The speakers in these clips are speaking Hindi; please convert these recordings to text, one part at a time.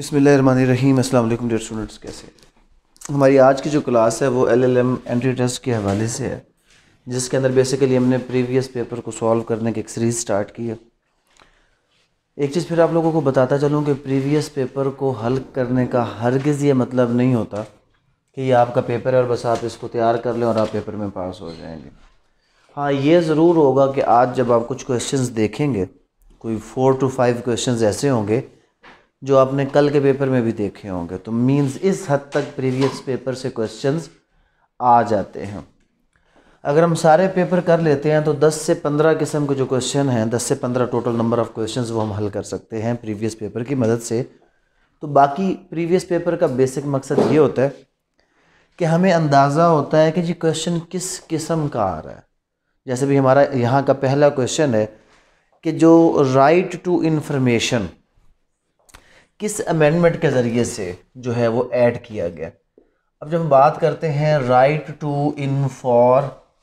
बिस्मिल्लाहिर्रहमानिर्रहीम। अस्सलाम वालेकुम डियर स्टूडेंट्स, कैसे। हमारी आज की जो क्लास है वो एलएलएम एंट्री टेस्ट के हवाले से है, जिसके अंदर बेसिकली हमने प्रीवियस पेपर को सॉल्व करने की एक सीरीज़ स्टार्ट की है। एक चीज़ फिर आप लोगों को बताता चलूँ कि प्रीवियस पेपर को हल करने का हरगिज़ ये मतलब नहीं होता कि ये आपका पेपर है और बस आप इसको तैयार कर लें और आप पेपर में पास हो जाएंगे। हाँ, ये ज़रूर होगा कि आज जब आप कुछ क्वेश्चंस देखेंगे, कोई 4 to 5 क्वेश्चंस ऐसे होंगे जो आपने कल के पेपर में भी देखे होंगे, तो मींस इस हद तक प्रीवियस पेपर से क्वेश्चंस आ जाते हैं। अगर हम सारे पेपर कर लेते हैं तो 10 से 15 किस्म के जो क्वेश्चन हैं, 10 से 15 टोटल नंबर ऑफ़ क्वेश्चंस वो हम हल कर सकते हैं प्रीवियस पेपर की मदद से। तो बाकी प्रीवियस पेपर का बेसिक मकसद ये होता है कि हमें अंदाज़ा होता है कि जी क्वेश्चन किस किस्म का आ रहा है। जैसे भी हमारा यहाँ का पहला क्वेश्चन है कि जो राइट टू इंफॉर्मेशन किस अमेंडमेंट के ज़रिए से जो है वो ऐड किया गया। अब जब हम बात करते हैं राइट टू इंफॉर्मेशन,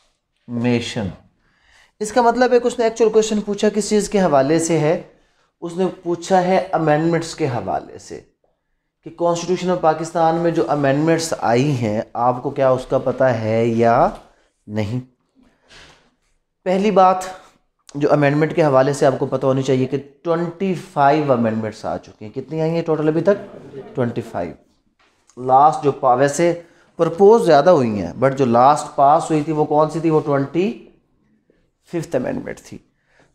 इसका मतलब है कि उसने एक्चुअल क्वेश्चन पूछा किस चीज़ के हवाले से है, उसने पूछा है अमेंडमेंट्स के हवाले से कि कॉन्स्टिट्यूशन ऑफ पाकिस्तान में जो अमेंडमेंट्स आई हैं आपको क्या उसका पता है या नहीं। पहली बात जो अमेंडमेंट के हवाले से आपको पता होनी चाहिए कि 25 अमेंडमेंट्स आ चुकी हैं। कितनी आई हैं टोटल अभी तक? 25। लास्ट जो वैसे प्रपोज ज़्यादा हुई हैं, बट जो लास्ट पास हुई थी वो कौन सी थी? वो 25th अमेंडमेंट थी।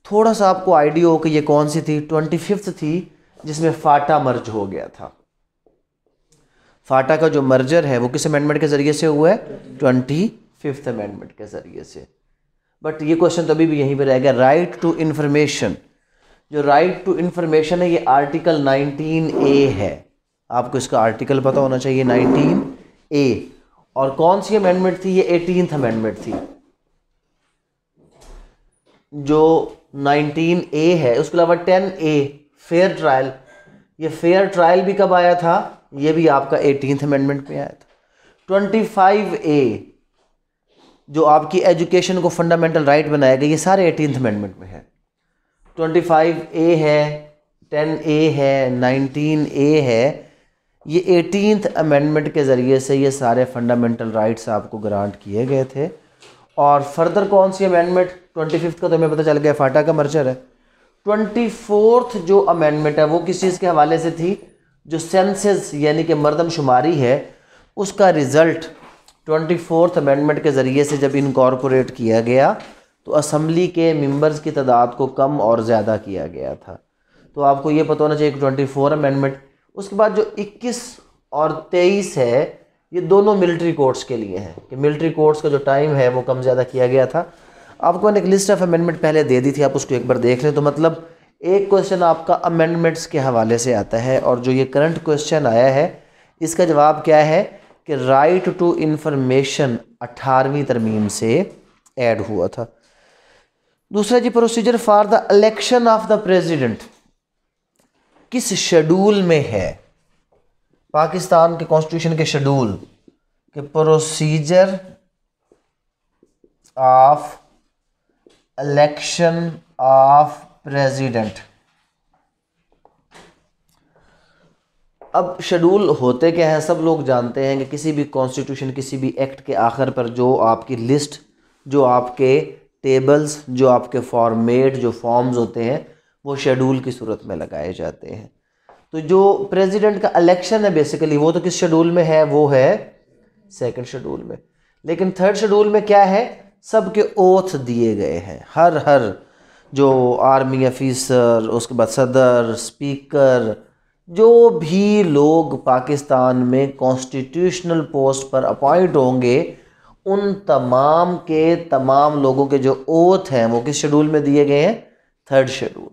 थोड़ा सा आपको आइडिया हो कि ये कौन सी थी। 25th थी जिसमें फाटा मर्ज हो गया था। फाटा का जो मर्जर है वो किस अमेंडमेंट के ज़रिए से हुआ है? 25th अमेंडमेंट के ज़रिए से। बट ये क्वेश्चन तो अभी भी यहीं पे रह गया। राइट टू इंफॉर्मेशन, जो राइट टू इंफॉर्मेशन है ये आर्टिकल 19A है। आपको इसका आर्टिकल पता होना चाहिए, 19A। और कौन सी अमेंडमेंट थी? ये 18th अमेंडमेंट थी। जो 19A है उसके अलावा 10A फेयर ट्रायल, ये फेयर ट्रायल भी कब आया था? ये भी आपका 18th अमेंडमेंट में आया था। 25A जो आपकी एजुकेशन को फंडामेंटल राइट बनाया गया, ये सारे 18th अमेंडमेंट में है। 25A है, 10A है, 19A है। ये 18th अमेंडमेंट के ज़रिए से ये सारे फंडामेंटल राइट्स आपको ग्रांट किए गए थे। और फर्दर कौन सी अमेंडमेंट? 25th का तो हमें पता चल गया फाटा का मर्जर है। 24th जो अमेंडमेंट है वो किस चीज़ के हवाले से थी? जो सेंसस यानी कि मर्दमशुमारी है उसका रिज़ल्ट 24th अमेंडमेंट के ज़रिए से जब इनकॉर्पोरेट किया गया तो असम्बली के मेंबर्स की तादाद को कम और ज़्यादा किया गया था। तो आपको ये पता होना चाहिए कि 24 अमेंडमेंट। उसके बाद जो 21 और 23 है ये दोनों मिलिट्री कोर्ट्स के लिए हैं कि मिलिट्री कोर्ट्स का जो टाइम है वो कम ज़्यादा किया गया था। आपको मैंने एक लिस्ट ऑफ अमेंडमेंट पहले दे दी थी, आप उसको एक बार देख लें। तो मतलब एक क्वेश्चन आपका अमेंडमेंट्स के हवाले से आता है और जो ये करंट क्वेश्चन आया है इसका जवाब क्या है कि राइट टू इंफॉर्मेशन 18वीं तरमीम से ऐड हुआ था। दूसरा जी, procedure for the election of the president किस शेड्यूल में है? पाकिस्तान के कॉन्स्टिट्यूशन के शेड्यूल के procedure of election of president. अब शेड्यूल होते क्या है सब लोग जानते हैं कि किसी भी कॉन्स्टिट्यूशन, किसी भी एक्ट के आखिर पर जो आपकी लिस्ट, जो आपके टेबल्स, जो आपके फॉर्मेट, जो फॉर्म्स होते हैं वो शेड्यूल की सूरत में लगाए जाते हैं। तो जो प्रेसिडेंट का इलेक्शन है बेसिकली वो तो किस शेड्यूल में है? वो है 2nd शेड्यूल में। लेकिन 3rd शेड्यूल में क्या है? सबके ओथ दिए गए हैं। हर जो आर्मी ऑफिसर, उसके बाद सदर, स्पीकर, जो भी लोग पाकिस्तान में कॉन्स्टिट्यूशनल पोस्ट पर अपॉइंट होंगे उन तमाम के तमाम लोगों के जो ओथ हैं वो किस शेड्यूल में दिए गए हैं? 3rd schedule.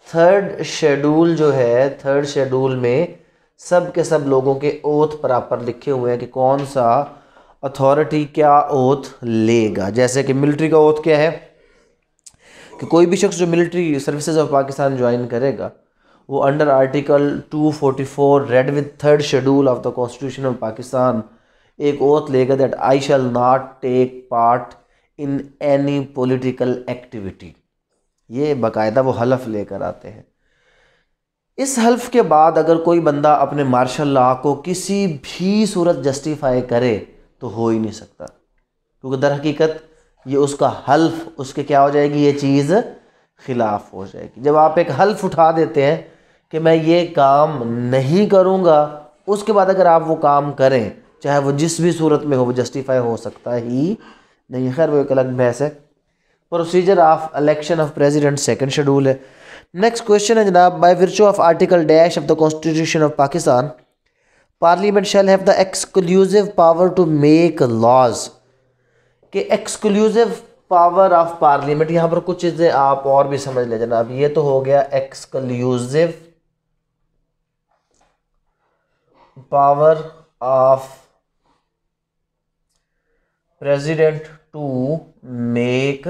3rd शेड्यूल जो है, 3rd शेड्यूल में सब के सब लोगों के ओथ प्रॉपर लिखे हुए हैं कि कौन सा अथॉरिटी क्या ओथ लेगा। जैसे कि मिलिट्री का ओथ क्या है कि कोई भी शख्स जो military services of Pakistan join करेगा वो under article 244 read with 3rd schedule of the constitution of Pakistan एक ओथ लेगा that I shall not take part in any political activity. ये बाकायदा वो हलफ लेकर आते हैं। इस हल्फ के बाद अगर कोई बंदा अपने मार्शल लॉ को किसी भी सूरत जस्टिफाई करे तो हो ही नहीं सकता, क्योंकि दर हकीकत ये उसका हल्फ, उसके क्या हो जाएगी, ये चीज़ खिलाफ हो जाएगी। जब आप एक हल्फ उठा देते हैं कि मैं ये काम नहीं करूँगा, उसके बाद अगर आप वो काम करें, चाहे वो जिस भी सूरत में हो, वो जस्टिफाई हो सकता ही नहीं। खैर वो एक अलग बहस है। Procedure of election of president second schedule है। नेक्स्ट क्वेश्चन है जनाब, by virtue of article dash of the constitution of Pakistan parliament shall have the exclusive power to make laws. कि एक्सक्लूसिव पावर ऑफ पार्लियामेंट, यहाँ पर कुछ चीज़ें आप और भी समझ ले जनाब। ये तो हो गया exclusive power of president to make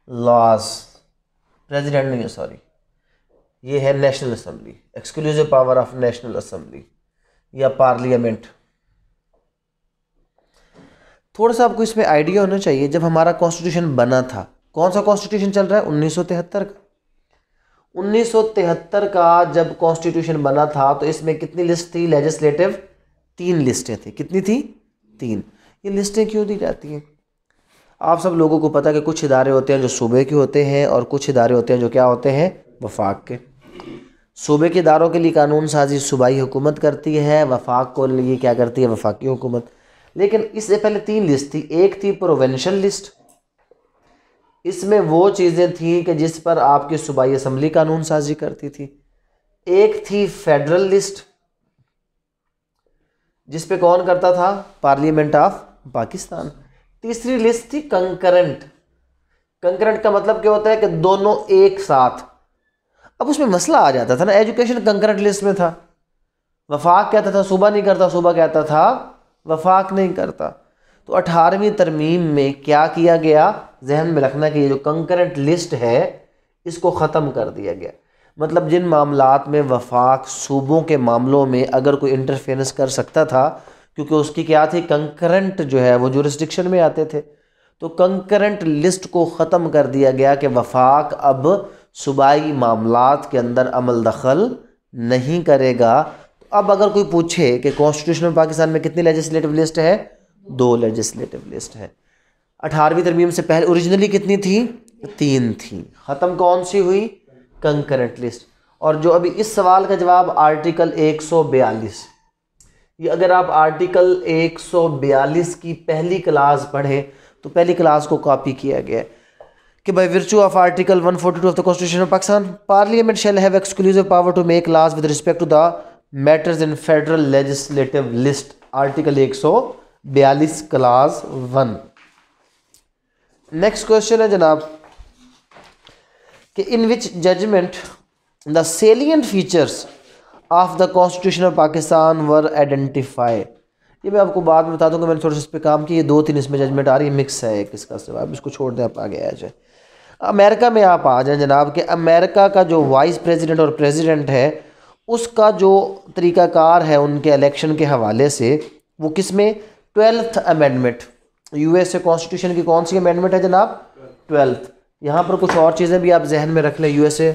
laws. President नहीं है, सॉरी, ये है National Assembly, exclusive power of National Assembly या पार्लियामेंट। थोड़ा सा आपको इसमें आइडिया होना चाहिए, जब हमारा कॉन्स्टिट्यूशन बना था, कौन सा कॉन्स्टिट्यूशन चल रहा है, 1973 का। 1973 का जब कॉन्स्टिट्यूशन बना था तो इसमें कितनी लिस्ट थी लेजिस्लेटिव, 3 लिस्टें थी। कितनी थी, 3। ये लिस्टें क्यों दी जाती हैं? आप सब लोगों को पता है कि कुछ इदारे होते हैं जो सूबे के होते हैं और कुछ इदारे होते हैं जो क्या होते हैं, वफाक के। सूबे के इदारों के लिए कानून साजी सूबाई हुकूमत करती है, वफाक को लिए क्या करती है, वफाकी हुकूमत। लेकिन इससे पहले 3 लिस्ट थी। एक थी प्रोविंशियल लिस्ट, इसमें वो चीज़ें थी कि जिस पर आपकी सूबाई असम्बली कानून साजी करती थी। एक थी फेडरल लिस्ट, जिस पे कौन करता था, पार्लियामेंट ऑफ पाकिस्तान। तीसरी लिस्ट थी कंकरेंट। कंकरेंट का मतलब क्या होता है कि दोनों एक साथ। अब उसमें मसला आ जाता था ना, एजुकेशन कंकरेंट लिस्ट में था, वफाक कहता था सूबा नहीं करता, सूबा कहता था वफाक नहीं करता। तो 18वीं तरमीम में क्या किया गया, जहन में रखना कि ये जो कंकरेंट लिस्ट है इसको ख़त्म कर दिया गया। मतलब जिन मामलात में वफाक सूबों के मामलों में अगर कोई इंटरफेरेंस कर सकता था, क्योंकि उसकी क्या थी, कंकरेंट जो है वो जुरिस्डिक्शन में आते थे, तो कंकरेंट लिस्ट को ख़त्म कर दिया गया कि वफाक अब सूबाई मामलात के अंदर अमल दखल नहीं करेगा। तो अब अगर कोई पूछे कि कॉन्स्टिट्यूशन ऑफ पाकिस्तान में कितनी लेजिस्लेटिव लिस्ट है, 2 लेजिस्लेटिव लिस्ट है। 18वीं तरमीम से पहले ओरिजिनली कितनी थी, 3 थी। ख़त्म कौन सी हुई, कंकरेंट लिस्ट। और जो अभी इस सवाल का जवाब आर्टिकल 142, ये अगर आप आर्टिकल 142 की पहली क्लास पढ़ें तो पहली क्लास को कॉपी किया गया है कि by virtue of article 142 of the constitution of Pakistan parliament shall have exclusive power to make laws with respect to the matters in federal legislative list. Article 142 clause 1। Next question है जनाब कि in which judgment the salient features of the constitution of Pakistan were identify. ये मैं आपको बाद में बता दूंगा, मैंने थोड़ा सा इस पर काम किया। 2-3 इसमें जजमेंट आ रही है, मिक्स है एक इसका से, आप इसको छोड़ दें, आप आगे आ जाए। अमेरिका में आप आ जाएं जनाब कि अमेरिका का जो वाइस प्रेसिडेंट और प्रेसिडेंट है उसका जो तरीक़ाकार है उनके इलेक्शन के हवाले से, वो किस में, 12th अमेंडमेंट। यूएसए कॉन्स्टिट्यूशन की कौन सी अमेंडमेंट है जनाब, 12th। यहाँ पर कुछ और चीज़ें भी आप जहन में रख लें यूएसए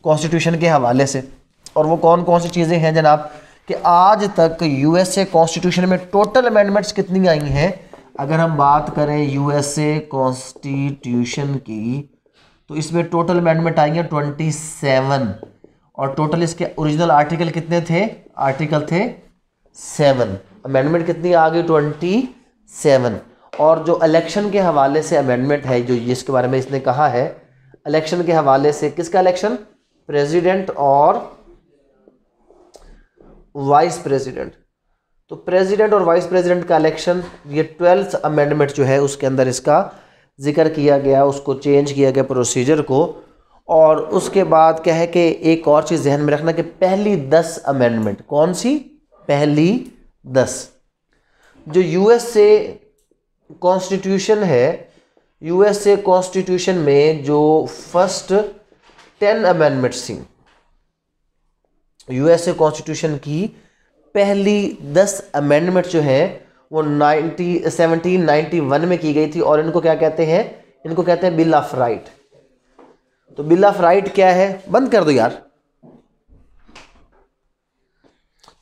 कॉन्स्टिट्यूशन के हवाले से, और वो कौन कौन सी चीज़ें हैं जनाब कि आज तक यूएसए कॉन्स्टिट्यूशन में टोटल अमेंडमेंट्स कितनी आई हैं। अगर हम बात करें यूएसए कॉन्स्टिट्यूशन की तो इसमें टोटल अमेंडमेंट आई हैं 27, और टोटल इसके ओरिजिनल आर्टिकल कितने थे, आर्टिकल थे 7। अमेंडमेंट कितनी आ गई, 27। और जो इलेक्शन के हवाले से अमेंडमेंट है, जो जिसके बारे में इसने कहा है, इलेक्शन के हवाले से किसका इलेक्शन, प्रेसिडेंट और वाइस प्रेसिडेंट। तो प्रेसिडेंट और वाइस प्रेसिडेंट का इलेक्शन, ये 12th अमेंडमेंट जो है उसके अंदर इसका जिक्र किया गया, उसको चेंज किया गया प्रोसीजर को। और उसके बाद क्या है कि एक और चीज़ ध्यान में रखना कि पहली 10 अमेंडमेंट, कौन सी, पहली 10, जो यूएसए कॉन्स्टिट्यूशन है, यूएसए कॉन्स्टिट्यूशन में जो फर्स्ट 10 अमेंडमेंट्स थी, यूएसए कॉन्स्टिट्यूशन की पहली 10 अमेंडमेंट जो है वो 1791 में की गई थी। और इनको क्या कहते हैं, इनको कहते हैं बिल ऑफ राइट। तो बिल ऑफ राइट क्या है, बंद कर दो यार,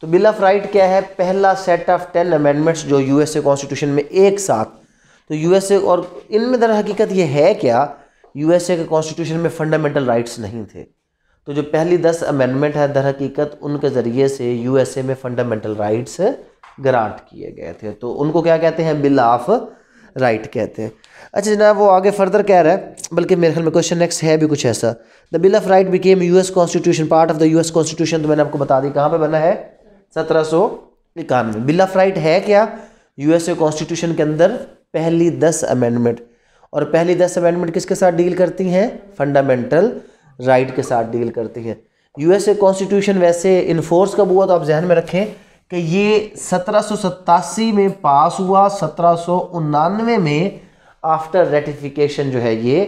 तो बिल ऑफ राइट क्या है? पहला सेट ऑफ 10 अमेंडमेंट्स जो यूएसए कॉन्स्टिट्यूशन में एक साथ, तो यूएसए और इनमें दर हकीकत ये है क्या, यूएसए के कॉन्स्टिट्यूशन में फंडामेंटल राइट्स नहीं थे, तो जो पहली 10 अमेंडमेंट है दर हकीकत उनके ज़रिए से यूएसए में फंडामेंटल राइट्स ग्रांट किए गए थे, तो उनको क्या कहते हैं? बिल ऑफ राइट कहते हैं। अच्छा जनाब, वो आगे फर्दर कह रहा है, बल्कि मेरे ख्याल में क्वेश्चन नेक्स्ट है भी कुछ ऐसा, the bill of right became US constitution part of the US constitution, तो मैंने आपको बता दी कहाँ पे बना है? 1791। बिल ऑफ राइट है क्या? यूएसए कॉन्स्टिट्यूशन के अंदर पहली 10 अमेंडमेंट, और पहली 10 अमेंडमेंट किसके साथ डील करती हैं? फंडामेंटल राइट के साथ डील करती हैं। यूएसए कॉन्स्टिट्यूशन वैसे इन्फोर्स कब हुआ, तो आप जहन में रखें कि ये 1787 में पास हुआ, 1799 में आफ्टर रेटिफिकेशन जो है ये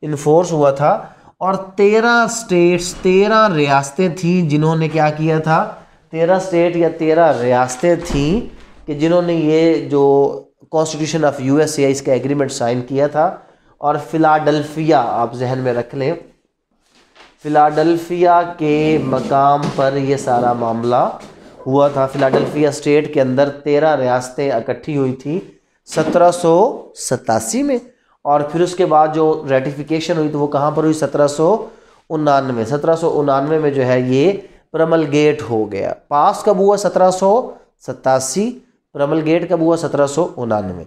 इन्फोर्स हुआ था, और 13 स्टेट्स 13 रियासतें थीं जिन्होंने क्या किया था? 13 स्टेट या 13 रियासतें थीं कि जिन्होंने ये जो कॉन्स्टिट्यूशन ऑफ यूएसए इसका एग्रीमेंट साइन किया था। और फिलाडेल्फिया आप जहन में रख लें, फिलाडेल्फिया के मकाम पर ये सारा मामला हुआ था। फिलाडेल्फिया स्टेट के अंदर 13 रियासतें इकट्ठी हुई थी 1787 में, और फिर उसके बाद जो रेटिफिकेशन हुई तो वो कहाँ पर हुई? 1799। 1799 में जो है ये प्रमलगेट हो गया। पास कब हुआ? 1787। प्रमलगेट कब हुआ? 1799।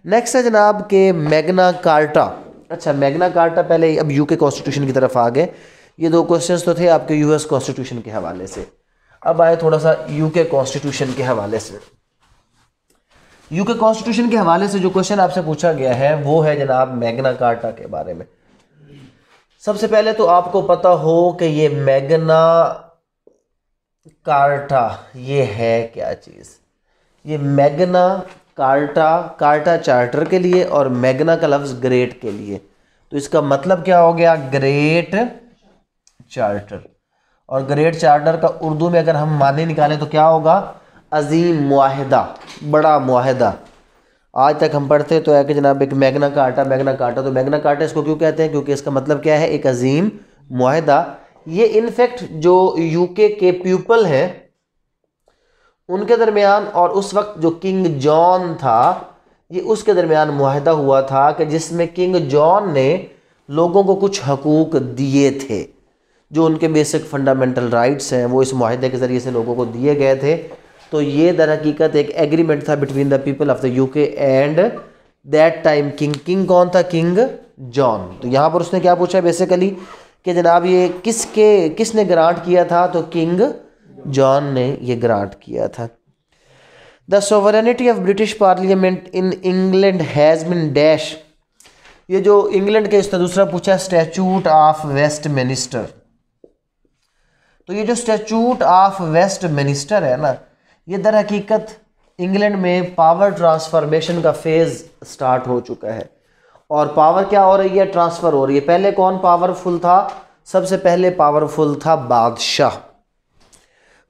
नेक्स्ट है जनाब के मैग्ना कार्टा। अच्छा, मैग्ना कार्टा पहले, अब यूके कॉन्स्टिट्यूशन की तरफ आ गए। ये दो क्वेश्चंस तो थे आपके यूएस कॉन्स्टिट्यूशन के हवाले से, अब आए थोड़ा सा यूके कॉन्स्टिट्यूशन के हवाले से। यूके कॉन्स्टिट्यूशन के हवाले से जो क्वेश्चन आपसे पूछा गया है वो है जनाब मैग्ना कार्टा के बारे में। सबसे पहले तो आपको पता हो कि ये मैग्ना कार्टा ये है क्या चीज़? ये मैग्ना कार्टा, कार्टा चार्टर के लिए और मैग्ना का लफ्ज़ ग्रेट के लिए, तो इसका मतलब क्या हो गया? Great charter. और ग्रेट चार्टर का उर्दू में अगर हम माने निकालें तो क्या होगा? अजीम मुआहिदा, बड़ा मुआहिदा। आज तक हम पढ़ते तो है कि जनाब एक मैग्ना कार्टा, मैग्ना कार्टा, तो मैग्ना कार्टा इसको क्यों कहते हैं? क्योंकि इसका मतलब क्या है? एक अजीम मुआहिदा। ये इनफैक्ट जो यूके के पीपल हैं उनके दरमियान और उस वक्त जो किंग जॉन था ये उसके दरमियान मुआहिदा हुआ था कि जिसमें किंग जॉन ने लोगों को कुछ हकूक़ दिए थे, जो उनके बेसिक फंडामेंटल राइट्स हैं वो इस मुआहिदे के ज़रिए से लोगों को दिए गए थे। तो ये दर हकीकत एक एग्रीमेंट था between the people of the UK and that time king. King कौन था? King John. तो यहाँ पर उसने क्या पूछा बेसिकली कि जनाब ये किसने ग्रांट किया था? तो किंग जॉन ने ये ग्रांट किया था। The sovereignty of British parliament in England has been dash. ये जो इंग्लैंड के इसका दूसरा पूछा स्टैचूट ऑफ वेस्टमिनिस्टर। तो ये जो स्टैचूट ऑफ वेस्टमिनिस्टर है ना, ये दर हकीकत इंग्लैंड में पावर ट्रांसफॉर्मेशन का फेज़ स्टार्ट हो चुका है, और पावर क्या हो रही है? ट्रांसफ़र हो रही है। पहले कौन पावरफुल था? सबसे पहले पावरफुल था बादशाह।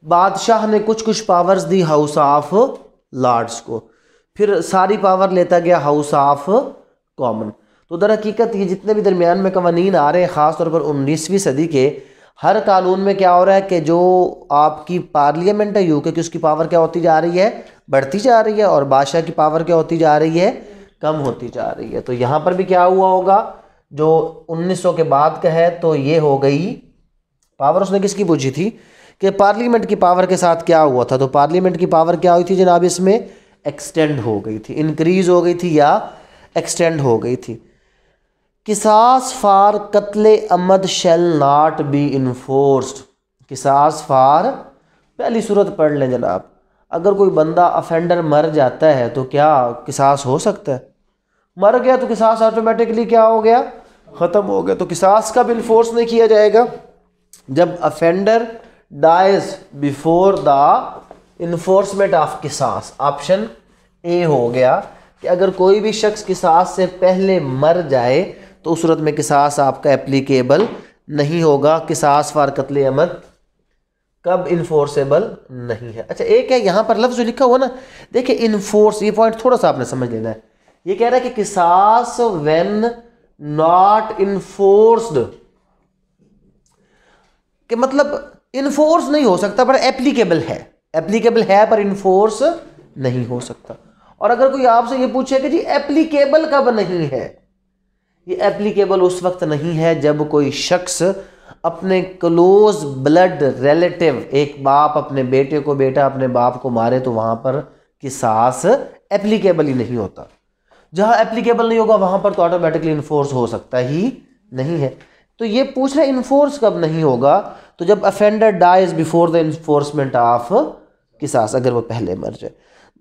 बादशाह ने कुछ पावर्स दी हाउस ऑफ लॉर्ड्स को, फिर सारी पावर लेता गया हाउस ऑफ कॉमन। तो दर हकीकत ये जितने भी दरमियान में कवानीन आ रहे हैं ख़ास तौर पर 19वीं सदी के, हर कानून में क्या हो रहा है कि जो आपकी पार्लियामेंट है यूके की उसकी पावर क्या होती जा रही है? बढ़ती जा रही है, और बादशाह की पावर क्या होती जा रही है? कम होती जा रही है। तो यहाँ पर भी क्या हुआ होगा? जो 1900 के बाद का है तो ये हो गई पावर उसने किसकी पूछी थी कि पार्लियामेंट की पावर के साथ क्या हुआ था? तो पार्लियामेंट की पावर क्या हुई थी जनाब? इसमें एक्सटेंड हो गई थी, इंक्रीज हो गई थी या एक्सटेंड हो गई थी। किसास फॉर कत्ले अमद शैल नॉट बी इन्फोर्स्ड। किसास फॉर, पहली सूरत पढ़ लें जनाब, अगर कोई बंदा अफेंडर मर जाता है तो क्या किसास हो सकता है? मर गया तो किसास ऑटोमेटिकली क्या हो गया? ख़त्म हो गया। तो किसास का भी इन्फोर्स नहीं किया जाएगा जब offender dies before the enforcement of किसास। ऑप्शन ए हो गया कि अगर कोई भी शख्स किसास से पहले मर जाए तो उस सूरत में किसास आपका एप्लीकेबल नहीं होगा। किसास फॉर कत्ले अमद कब इन्फोर्सेबल नहीं है। अच्छा, एक है यहाँ पर लफ्ज़ जो लिखा हुआ ना, देखिए इन्फोर्स, ये पॉइंट थोड़ा सा आपने समझ लेना है। ये कह रहा है कि किसास व्हेन नॉट इन्फोर्स्ड, कि मतलब इन्फोर्स नहीं हो सकता पर एप्लीकेबल है। एप्लीकेबल है पर इन्फोर्स नहीं हो सकता। और अगर कोई आपसे ये पूछे कि जी एप्लीकेबल कब नहीं है, ये एप्लीकेबल उस वक्त नहीं है जब कोई शख्स अपने क्लोज ब्लड रिलेटिव, एक बाप अपने बेटे को, बेटा अपने बाप को मारे तो वहां पर किसास एप्लीकेबल ही नहीं होता। जहां एप्लीकेबल नहीं होगा वहां पर तो ऑटोमेटिकली इन्फोर्स हो सकता ही नहीं है। तो ये पूछ रहे इन्फोर्स कब नहीं होगा, तो जब offender dies before the enforcement of किसास, अगर वो पहले मर जाए।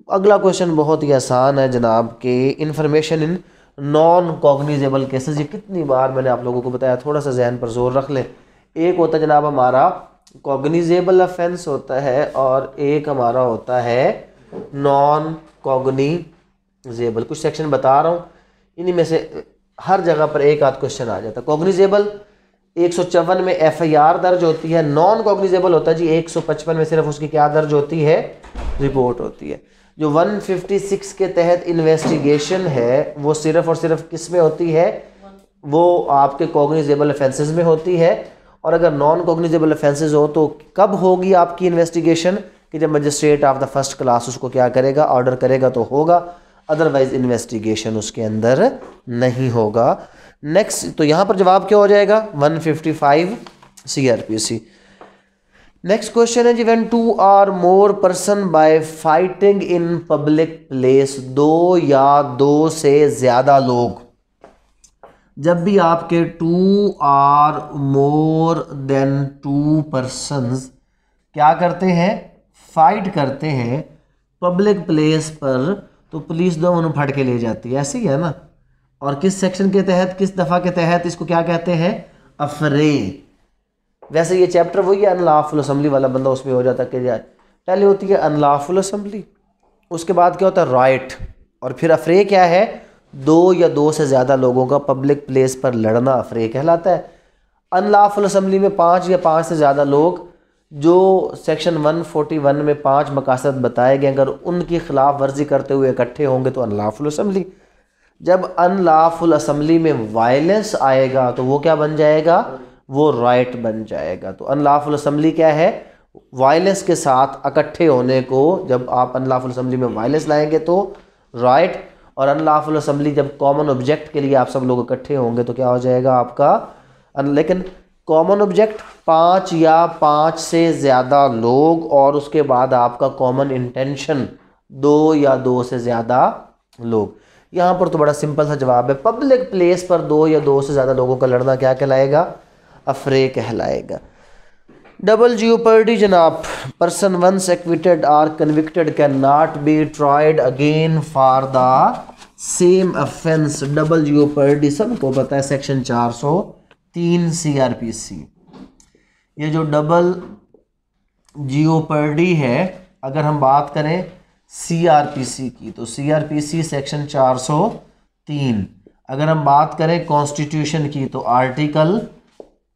अगला क्वेश्चन बहुत ही आसान है जनाब के information in non cognizable cases. ये कितनी बार मैंने आप लोगों को बताया, थोड़ा सा जहन पर जोर रख लें। एक होता है जनाब हमारा कॉग्निजेबल ऑफेंस होता है और एक हमारा होता है नॉन कॉग्निजेबल। कुछ सेक्शन बता रहा हूँ, इन्हीं में से हर जगह पर एक आध क्वेश्चन आ जाता है। कॉग्निजेबल 154 में FIR दर्ज होती है, नॉन कॉग्निजेबल होता है जी 155 में सिर्फ उसकी क्या दर्ज होती है, रिपोर्ट होती है। जो 156 के तहत इन्वेस्टिगेशन है वो सिर्फ और सिर्फ किस में होती है, वो आपके कॉग्निजेबल ऑफेंसेस में होती है। और अगर नॉन कॉग्निजेबल ऑफेंसेस हो तो कब होगी आपकी इन्वेस्टिगेशन, कि जब magistrate of the first class उसको क्या करेगा, ऑर्डर करेगा तो होगा, अदरवाइज इन्वेस्टिगेशन उसके अंदर नहीं होगा। नेक्स्ट, तो यहाँ पर जवाब क्या हो जाएगा, 155 CRPC। नेक्स्ट क्वेश्चन है जी, when 2 or more person by fighting in public place, 2 या 2 से ज्यादा लोग, जब भी आपके 2 or more than 2 persons क्या करते हैं, फाइट करते हैं पब्लिक प्लेस पर, तो पुलिस दोनों फट के ले जाती है, ऐसे ही है ना। और किस सेक्शन के तहत, किस दफ़ा के तहत इसको क्या कहते हैं, अफरे। वैसे ये चैप्टर वही है अनलॉफुल असेंबली वाला, बंदा उसमें हो जाता कि यार पहले होती है अनलॉफुल असेंबली, उसके बाद क्या होता है राइट, और फिर अफरे क्या है, 2 या 2 से ज़्यादा लोगों का पब्लिक प्लेस पर लड़ना अफरे कहलाता है। अनलॉफुल असेंबली में 5 या 5 से ज़्यादा लोग, जो सेक्शन 141 में 5 मकासद बताए गए, अगर उनकी खिलाफ वर्जी करते हुए इकट्ठे होंगे तो अनलॉफुल असेंबली। जब अनलॉफुल असेंबली में वायलेंस आएगा तो वो क्या बन जाएगा, वो राइट बन जाएगा। तो अनलॉफुल असेंबली क्या है, वायलेंस के साथ इकट्ठे होने को, जब आप अनलॉफुल असेंबली में वायलेंस लाएंगे तो राइट, और अनलॉफुल असेंबली जब कॉमन ऑब्जेक्ट के लिए आप सब लोग इकट्ठे होंगे तो क्या हो जाएगा आपका, लेकिन कॉमन ऑब्जेक्ट 5 या 5 से ज़्यादा लोग, और उसके बाद आपका कॉमन इंटेंशन 2 या 2 से ज़्यादा लोग। यहाँ पर तो बड़ा सिंपल सा जवाब है, पब्लिक प्लेस पर 2 या 2 से ज़्यादा लोगों का लड़ना क्या कहलाएगा, अफरे कहलाएगा। डबल जीओपर्डी जनाब, पर्सन वंस एक्विटेड और convicted can not be tried again for the same offence. Double jeopardy सबको पता है, सेक्शन 403 CRPC। ये जो डबल जीओपर्डी है, अगर हम बात करें CRPC की, तो CRPC सेक्शन 403। अगर हम बात करें कॉन्स्टिट्यूशन की तो आर्टिकल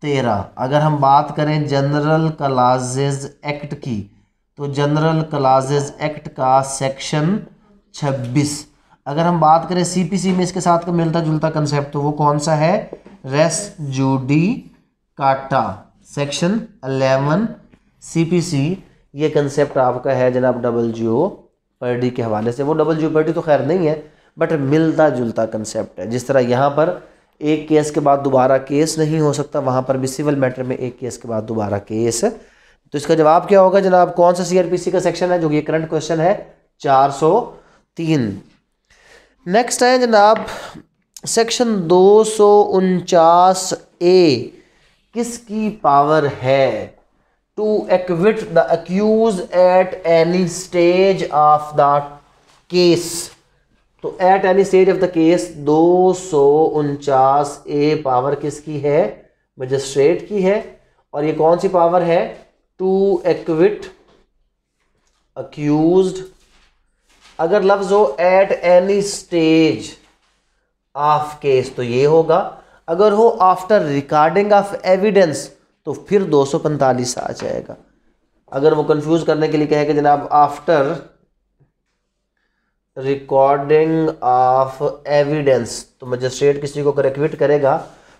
13। अगर हम बात करें जनरल क्लॉजेज एक्ट की तो जनरल क्लॉजेज एक्ट का सेक्शन 26। अगर हम बात करें CPC में इसके साथ का मिलता जुलता कंसेप्ट, तो वो कौन सा है, रेस जुडिकाटा सेक्शन 11 CPC। ये कंसेप्ट आपका है जनाब डबल जीओपर्डी के हवाले से। वो डबल जीओपर्डी तो खैर नहीं है, बट मिलता जुलता कंसेप्ट है। जिस तरह यहाँ पर एक केस के बाद दोबारा केस नहीं हो सकता, वहाँ पर भी सिविल मैटर में एक केस के बाद दोबारा केस। तो इसका जवाब क्या होगा जनाब, कौन सा CRPC का सेक्शन है, जो ये करंट क्वेश्चन है, 403। नेक्स्ट है जनाब सेक्शन 249A, किसकी पावर है, to acquit the accused at any stage of the case. तो at any stage of the case 249A power किसकी है, मजिस्ट्रेट की है। और ये कौन सी पावर है, टू एक्विट अक्यूज्ड। अगर लफ्ज हो at any stage of case तो ये होगा, अगर हो आफ्टर रिकॉर्डिंग ऑफ एविडेंस तो फिर 245 आ जाएगा। अगर वो कंफ्यूज करने के लिए कहे कि जनाब आफ्टर रिकॉर्डिंग ऑफ एविडेंस, तो मजिस्ट्रेट किसी को एक्विट करेगा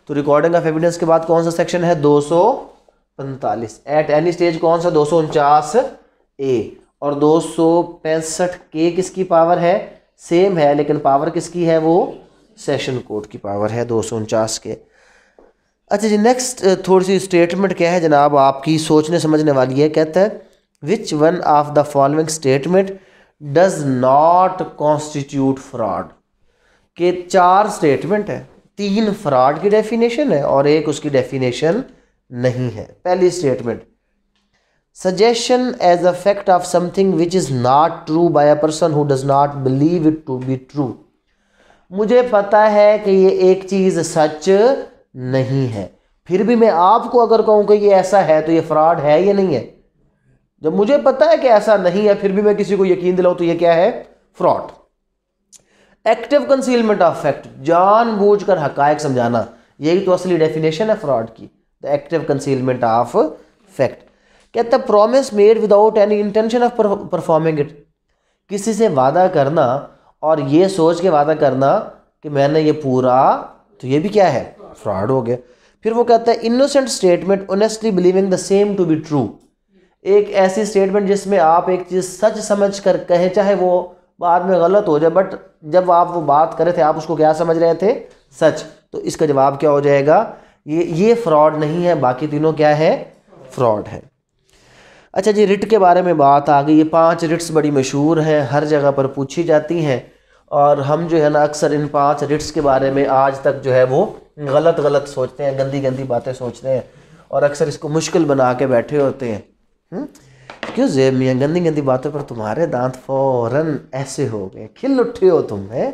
तो रिकॉर्डिंग ऑफ एविडेंस के बाद कौन सा सेक्शन है, 245। एट एनी स्टेज कौन सा, 249A। और 265 के किसकी पावर है, सेम है, लेकिन पावर किसकी है, वो सेशन कोड की पावर है 249 के। अच्छा जी, नेक्स्ट थोड़ी सी स्टेटमेंट क्या है जनाब, आपकी सोचने समझने वाली है। कहता है which one of the following statement does not constitute fraud. के 4 स्टेटमेंट है, 3 फ्रॉड की डेफिनेशन है और एक उसकी डेफिनेशन नहीं है। पहली statement, suggestion as a fact of something which is not true by a person who does not believe it to be true. मुझे पता है कि ये एक चीज़ सच नहीं है, फिर भी मैं आपको अगर कहूँ कि ये ऐसा है तो ये फ्रॉड है या नहीं है। जब मुझे पता है कि ऐसा नहीं है फिर भी मैं किसी को यकीन दिलाऊं तो ये क्या है, fraud. Active concealment of fact, जानबूझकर हकायक समझाना, यही तो असली डेफिनेशन है फ्रॉड की, the active concealment of fact. कहता है promise made without any intention of performing it, किसी से वादा करना और ये सोच के वादा करना कि मैंने ये पूरा, तो ये भी क्या है, फ्रॉड हो गया। फिर वो कहता है innocent statement honestly believing the same to be true, एक ऐसी स्टेटमेंट जिसमें आप एक चीज़ सच समझ कर कहें, चाहे वो बाद में गलत हो जाए, बट जब आप वो बात करे थे आप उसको क्या समझ रहे थे, सच। तो इसका जवाब क्या हो जाएगा, ये फ्रॉड नहीं है, बाकी तीनों क्या है, फ्रॉड है। अच्छा जी, रिट के बारे में बात आ गई। ये 5 रिट्स बड़ी मशहूर हैं, हर जगह पर पूछी जाती हैं और हम जो है ना अक्सर इन 5 रिट्स के बारे में आज तक जो है वो गलत सोचते हैं, गंदी गंदी बातें सोचते हैं और अक्सर इसको मुश्किल बना के बैठे होते हैं। क्यों ज़ेब मियाँ, गंदी गंदी बातों पर तुम्हारे दांत फौरन ऐसे हो गए, खिल उठे हो तुम, है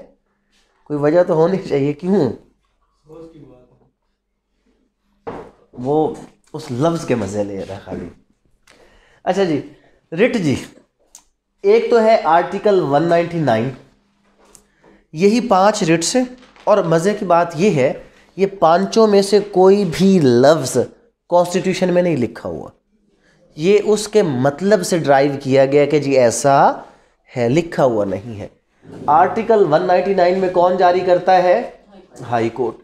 कोई वजह तो होनी चाहिए, क्यों? वो उस लफ्ज़ के मज़े ले रहा खाली। अच्छा जी, रिट जी, एक तो है आर्टिकल 199, यही 5 रिट्स हैं और मज़े की बात ये है ये पांचों में से कोई भी लफ्ज़ कॉन्स्टिट्यूशन में नहीं लिखा हुआ, ये उसके मतलब से ड्राइव किया गया कि जी ऐसा है, लिखा हुआ नहीं है। आर्टिकल 199 में कौन जारी करता है, हाई कोर्ट।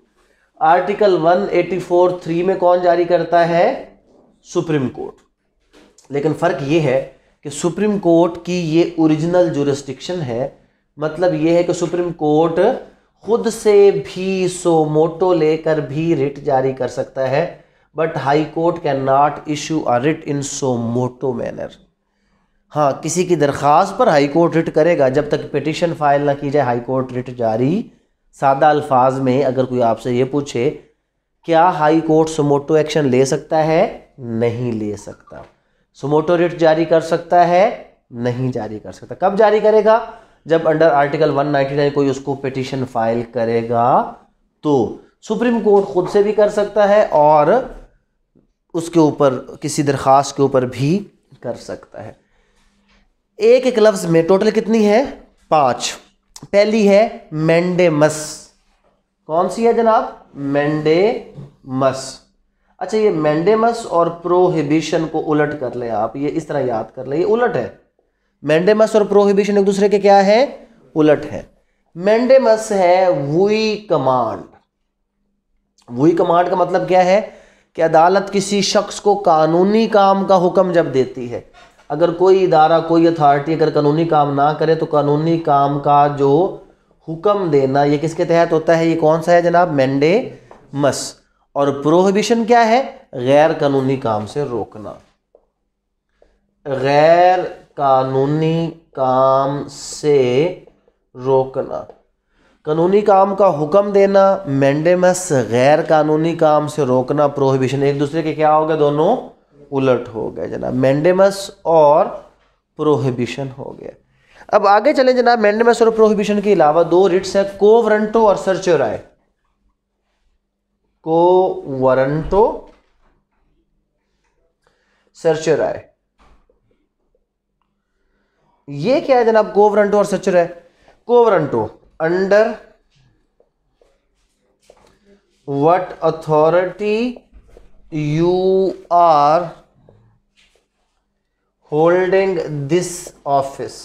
आर्टिकल 184(3) में कौन जारी करता है, सुप्रीम कोर्ट। लेकिन फ़र्क ये है कि सुप्रीम कोर्ट की ये ओरिजिनल जुरिस्डिक्शन है, मतलब ये है कि सुप्रीम कोर्ट खुद से भी सो मोटो लेकर भी रिट जारी कर सकता है, but high court can not issue a writ in suo moto manner. हाँ, किसी की दरख्वास्त पर हाई कोर्ट रिट करेगा, जब तक पिटिशन फाइल ना की जाए हाई कोर्ट रिट जारी। सादा अल्फाज में अगर कोई आपसे ये पूछे क्या हाई कोर्ट सुमोटो एक्शन ले सकता है, नहीं ले सकता। सुमोटो रिट जारी कर सकता है, नहीं जारी कर सकता। कब जारी करेगा, जब अंडर आर्टिकल 199 कोई उसको पिटिशन फाइल करेगा तो सुप्रीम कोर्ट खुद से भी कर सकता है और उसके ऊपर किसी दरख्वास्त के ऊपर भी कर सकता है। एक एक लफ्ज़ में टोटल कितनी है, 5। पहली है मैंडेमस, कौन सी है जनाब, मैंडेमस। अच्छा, ये मैंडेमस और प्रोहिबिशन को उलट कर ले आप, ये इस तरह याद कर ले, ये उलट है। मैंडेमस और प्रोहिबिशन एक दूसरे के क्या है, उलट है। मैंडेमस है वुई कमांड। वुई कमांड का मतलब क्या है कि अदालत किसी शख्स को कानूनी काम का हुक्म जब देती है, अगर कोई इदारा कोई अथॉरिटी अगर कानूनी काम ना करे तो कानूनी काम का जो हुक्म देना ये किसके तहत होता है, ये कौन सा है जनाब, मैंडेमस। और प्रोहिबिशन क्या है, गैर कानूनी काम से रोकना। गैर कानूनी काम से रोकना, कानूनी काम का हुक्म देना, मैंडेमस गैर कानूनी काम से रोकना, प्रोहिबिशन एक दूसरे के क्या हो गए, दोनों उलट हो गए जनाब, मैंडेमस और प्रोहिबिशन हो गया। अब आगे चले जनाब, मैंडेमस और प्रोहिबिशन के अलावा 2 रिट्स है, को वारंटो और सर्चोराय। को वारंटो, सर्चोराय, ये क्या है जनाब, को वारंटो और certiorari. Quo warranto, under what authority you are holding this office,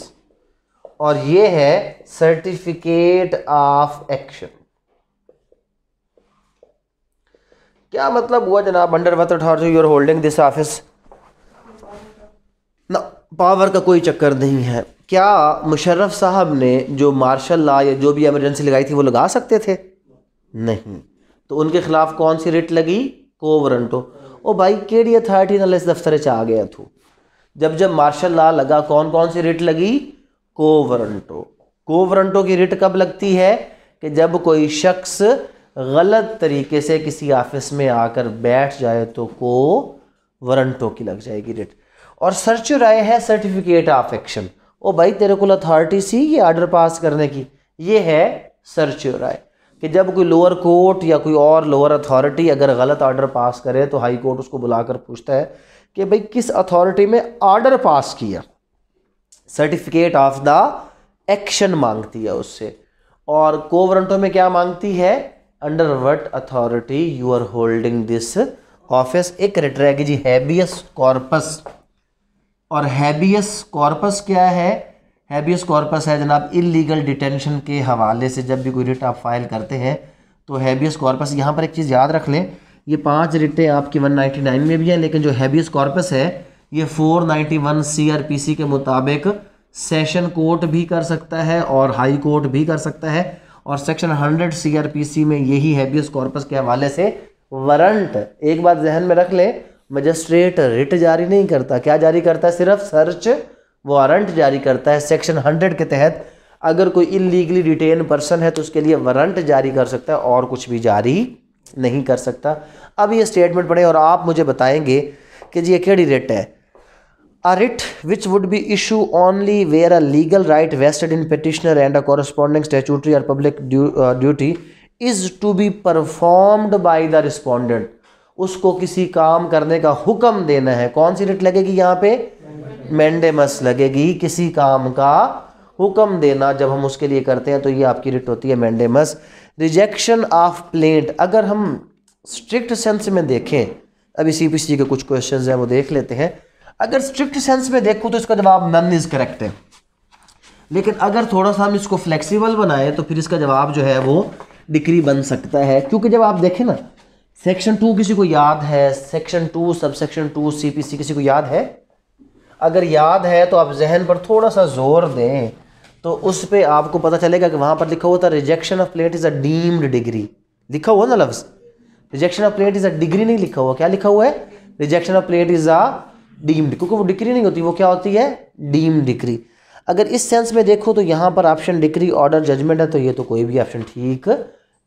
और ये है सर्टिफिकेट ऑफ एक्शन। क्या मतलब हुआ जनाब, under what authority you are holding this office ना, पावर का कोई चक्कर नहीं है। क्या मुशर्रफ साहब ने जो मार्शल लॉ या जो भी इमरजेंसी लगाई थी वो लगा सकते थे? नहीं। तो उनके खिलाफ कौन सी रिट लगी? को वारंटो। ओ भाई केड़ी अथॉरिटी नाल इस दफ्तर च आ गया तू? जब मार्शल लॉ लगा कौन कौन सी रिट लगी? को वारंटो। को वारंटो की रिट कब लगती है? कि जब कोई शख्स गलत तरीके से किसी ऑफिस में आकर बैठ जाए तो को वारंटो की लग जाएगी रिट। और सर्च्योराई है सर्टिफिकेट ऑफ एक्शन। ओ भाई तेरे को अथॉरिटी सी ये ऑर्डर पास करने की, ये है सर्च्योराई। कि जब कोई लोअर कोर्ट या कोई और लोअर अथॉरिटी अगर गलत ऑर्डर पास करे तो हाई कोर्ट उसको बुलाकर पूछता है कि भाई किस अथॉरिटी में ऑर्डर पास किया, सर्टिफिकेट ऑफ द एक्शन मांगती है उससे। और को वारंटो में क्या मांगती है? Under what authority you are holding this office. एक रिट रहेगी जी हैबियस कॉर्पस। और हैबियस कॉर्पस क्या है? हैबियस कॉर्पस है जनाब इलीगल डिटेंशन के हवाले से जब भी कोई रिट आप फाइल करते हैं तो हैबियस कॉर्पस। यहाँ पर एक चीज़ याद रख लें, ये 5 रिटें आपकी 199 में भी हैं, लेकिन जो हैबियस कॉर्पस है ये 491 CRPC के मुताबिक सेशन कोर्ट भी कर सकता है और हाई कोर्ट भी कर सकता है। और सेक्शन 100 CRPC में यही हैबियस कॉर्पस के हवाले से वारंट, एक बात जहन में रख लें, मजिस्ट्रेट रिट जारी नहीं करता। क्या जारी करता है? सिर्फ सर्च वारंट जारी करता है। सेक्शन 100 के तहत अगर कोई इलीगली डिटेन पर्सन है तो उसके लिए वारंट जारी कर सकता है और कुछ भी जारी नहीं कर सकता। अब ये स्टेटमेंट पढ़ें और आप मुझे बताएंगे कि जी ये केड़ी रिट है। A writ which would be issued only where a legal right vested in petitioner and a corresponding statutory or public duty is to be performed by the respondent। उसको किसी काम करने का हुक्म देना है। कौन सी रिट लगेगी यहाँ पे? मैंडेमस लगेगी। किसी काम का हुक्म देना जब हम उसके लिए करते हैं तो ये आपकी रिट होती है मैंडेमस। रिजेक्शन ऑफ प्लेंट, अगर हम स्ट्रिक्ट सेंस में देखें, अभी CPC के कुछ क्वेश्चंस हैं वो देख लेते हैं। अगर स्ट्रिक्ट सेंस में देखूँ तो इसका जवाब नन इज करेक्ट है, लेकिन अगर थोड़ा सा हम इसको फ्लेक्सिबल बनाएं तो फिर इसका जवाब जो है वो डिक्री बन सकता है। क्योंकि जब आप देखें ना, सेक्शन 2 किसी को याद है? सेक्शन 2 सबसेक्शन 2 CPC किसी को याद है? अगर याद है तो आप जहन पर थोड़ा सा जोर दें तो उस पर आपको पता चलेगा कि वहाँ पर लिखा हुआ था rejection of plaint is a deemed degree. लिखा हुआ ना लफ्ज़, rejection of plaint is a degree नहीं लिखा हुआ। क्या लिखा हुआ है? Rejection of plaint is a deemed, क्योंकि वो डिक्री नहीं होती, वो क्या होती है? Deemed decree. अगर इस सेंस में देखो तो यहाँ पर ऑप्शन डिक्री ऑर्डर जजमेंट है, तो ये तो कोई भी ऑप्शन ठीक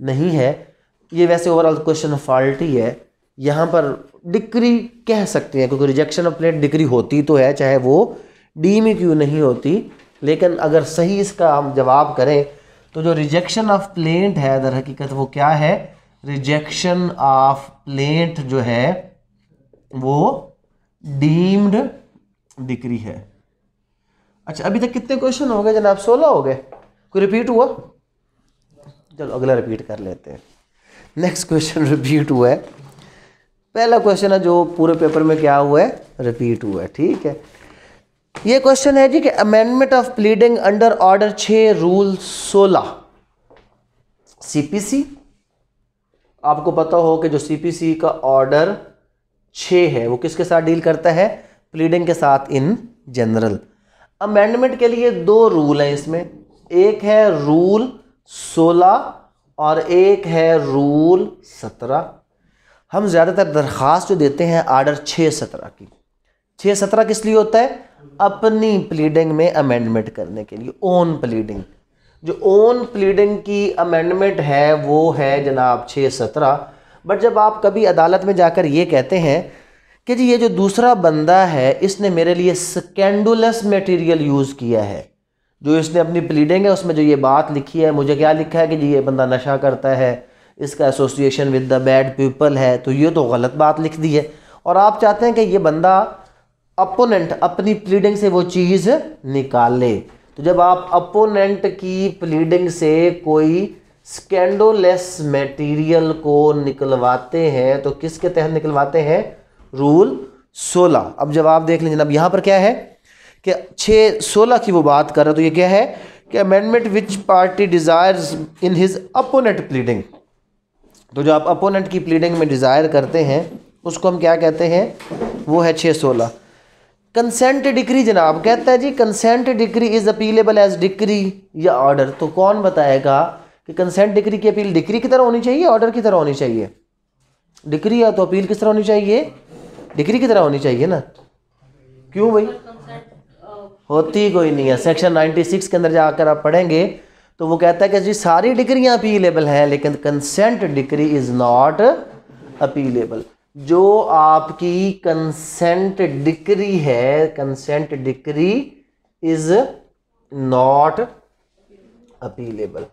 नहीं है। ये वैसे ओवरऑल क्वेश्चन फॉल्टी है। यहाँ पर डिक्री कह सकते हैं क्योंकि रिजेक्शन ऑफ प्लेंट डिक्री होती तो है, चाहे वो डीम ही क्यों नहीं होती। लेकिन अगर सही इसका हम जवाब करें तो जो रिजेक्शन ऑफ प्लेंट है दर हकीकत वो क्या है? रिजेक्शन ऑफ प्लेंट जो है वो डीम्ड डिक्री है। अच्छा, अभी तक कितने क्वेश्चन हो गए जनाब? 16 हो गए। कोई रिपीट हुआ? चलो अगला रिपीट कर लेते हैं। नेक्स्ट क्वेश्चन रिपीट हुआ है। पहला क्वेश्चन है जो पूरे पेपर में क्या हुआ है? रिपीट हुआ है। ठीक है, ये क्वेश्चन है जी कि amendment of pleading under order 6 rule 16 CPC। आपको पता हो कि जो CPC का ऑर्डर 6 है वो किसके साथ डील करता है? प्लीडिंग के साथ इन जनरल। अमेंडमेंट के लिए 2 रूल हैं इसमें, एक है रूल 16 और एक है रूल 17। हम ज़्यादातर दरख्वास्त जो देते हैं ऑर्डर 6-17 की। 6-17 किस लिए होता है? अपनी प्लीडिंग में अमेंडमेंट करने के लिए, ओन प्लीडिंग। जो ओन प्लीडिंग की अमेंडमेंट है वो है जनाब 6-17। बट जब आप कभी अदालत में जाकर ये कहते हैं कि जी ये जो दूसरा बंदा है इसने मेरे लिए स्कैंडुलस मटेरियल यूज़ किया है, जो इसने अपनी प्लीडिंग है उसमें जो ये बात लिखी है, मुझे क्या लिखा है कि जी ये बंदा नशा करता है, इसका association with the bad people है, तो ये तो गलत बात लिख दी है। और आप चाहते हैं कि ये बंदा अपोनेंट अपनी प्लीडिंग से वो चीज़ निकाले। तो जब आप अपोनेंट की प्लीडिंग से कोई स्कैंडोलेस मटेरियल को निकलवाते हैं तो किसके तहत निकलवाते हैं? रूल 16। अब जवाब देख लीजिए जनाब, यहाँ पर क्या है कि 6-16 की वो बात कर रहे, तो ये क्या है कि amendment which party desires in his opponent pleading. तो जो आप अपोनेंट की प्लीडिंग में डिज़ायर करते हैं उसको हम क्या कहते हैं? वो है 6-16। कंसेंट डिक्री जनाब कहता है जी consent decree is appealable as decree या ऑर्डर। तो कौन बताएगा कि कंसेंट डिक्री की अपील डिक्री की तरह होनी चाहिए, ऑर्डर की तरह होनी चाहिए? डिक्री है तो अपील किस तरह होनी चाहिए? डिक्री की तरह होनी चाहिए ना। क्यों भाई? होती कोई नहीं है। सेक्शन 96 के अंदर जाकर आप पढ़ेंगे तो वो कहता है कि जी सारी डिक्रियां अपीलेबल हैं लेकिन consent decree is not appealable. जो आपकी कंसेंट डिक्री है, consent decree is not appealable.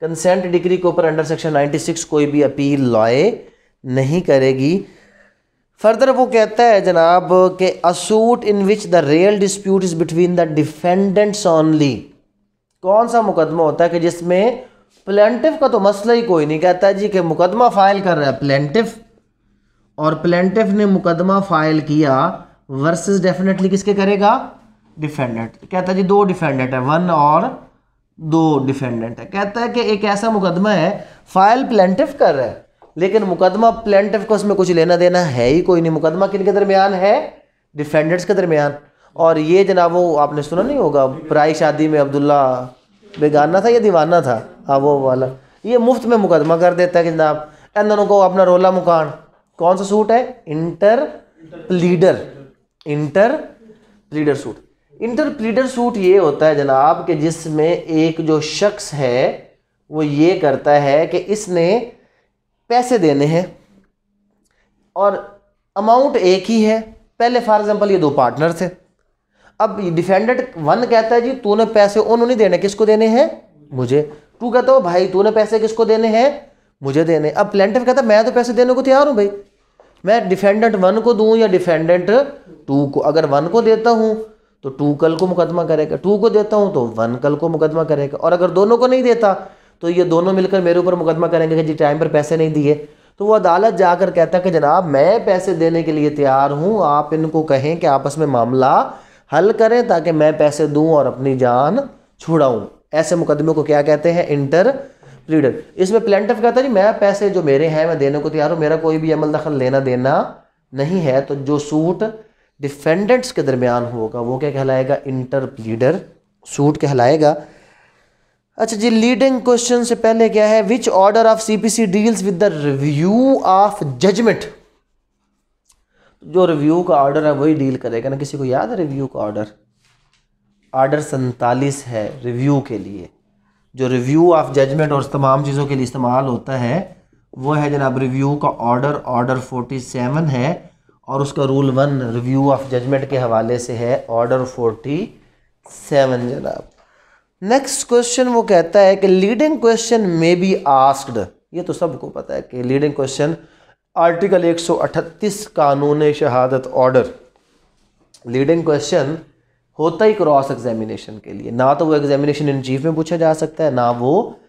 Consent decree के ऊपर अंडर सेक्शन 96 कोई भी अपील लॉय नहीं करेगी। फर्दर वो कहता है जनाब कि अ suit in which the real dispute is between the defendants only. कौन सा मुकदमा होता है कि जिसमें प्लेंटिफ का तो मसला ही कोई नहीं। कहता है जी कि मुकदमा फाइल कर रहा है प्लेंटिफ और प्लेंटिफ ने मुकदमा फाइल किया वर्सेस डेफिनेटली किसके करेगा? डिफेंडेंट। कहता है जी दो डिफेंडेंट है, वन और दो डिफेंडेंट है। कहता है कि एक ऐसा मुकदमा है फाइल प्लेंटिफ कर रहा है लेकिन मुकदमा प्लेंटिफ को उसमें कुछ लेना देना है ही कोई नहीं। मुकदमा किनके दरमियान है? डिफेंडेंट्स के दरमियान। और ये जनाब वो आपने सुना नहीं होगा पराई शादी में अब्दुल्ला बेगाना था या दीवाना था, हाँ वो वाला। ये मुफ्त में मुकदमा कर देता है कि जनाब इन दोनों को अपना रोला मुकान। कौन सा सूट है? Inter pleader. Inter pleader suit. Inter pleader suit ये होता है जनाब कि जिसमें एक जो शख्स है वो ये करता है कि इसने पैसे देने हैं और अमाउंट एक ही है। पहले फॉर एग्जांपल ये दो पार्टनर थे। अब डिफेंडेंट वन कहता है जी तूने पैसे उन्होंने नहीं देने, किसको देने हैं? मुझे। तू कहता हो भाई तूने पैसे किसको देने हैं? मुझे देने। अब प्लेंटिफ कहता है मैं तो पैसे देने को तैयार हूं भाई, मैं डिफेंडेंट वन को दूं या डिफेंडेंट टू को। अगर वन को देता हूं तो टू कल को मुकदमा करेगा, टू को देता हूं तो वन कल को मुकदमा करेगा, और अगर दोनों को नहीं देता तो ये दोनों मिलकर मेरे ऊपर मुकदमा करेंगे कि जी टाइम पर पैसे नहीं दिए। तो वो अदालत जाकर कहता है कि जनाब मैं पैसे देने के लिए तैयार हूं, आप इनको कहें कि आपस में मामला हल करें ताकि मैं पैसे दूं और अपनी जान छुड़ाऊं। ऐसे मुकदमे को क्या कहते हैं? Inter pleader. इसमें प्लेंटिफ कहता है जी मैं पैसे जो मेरे हैं मैं देने को तैयार हूं, मेरा कोई भी अमल दखल लेना देना नहीं है। तो जो सूट डिफेंडेंट्स के दरमियान होगा वो क्या कहलाएगा? इंटर प्लीडर सूट कहलाएगा। अच्छा जी, लीडिंग क्वेश्चन से पहले क्या है? Which order of CPC deals with the review of judgment. जो रिव्यू का ऑर्डर है वही डील करेगा ना। किसी को याद है रिव्यू का ऑर्डर? ऑर्डर 47 है रिव्यू के लिए। जो रिव्यू ऑफ जजमेंट और तमाम चीज़ों के लिए इस्तेमाल होता है वो है जनाब रिव्यू का ऑर्डर। ऑर्डर 47 है और उसका रूल 1 रिव्यू ऑफ जजमेंट के हवाले से है, ऑर्डर 47 जनाब। नेक्स्ट क्वेश्चन वो कहता है कि लीडिंग क्वेश्चन में बी आस्क्ड। ये तो सबको पता है कि लीडिंग क्वेश्चन आर्टिकल 138 कानून शहादत ऑर्डर। लीडिंग क्वेश्चन होता ही क्रॉस एग्जामिनेशन के लिए। ना तो वो एग्जामिनेशन इन चीफ में पूछा जा सकता है, ना वो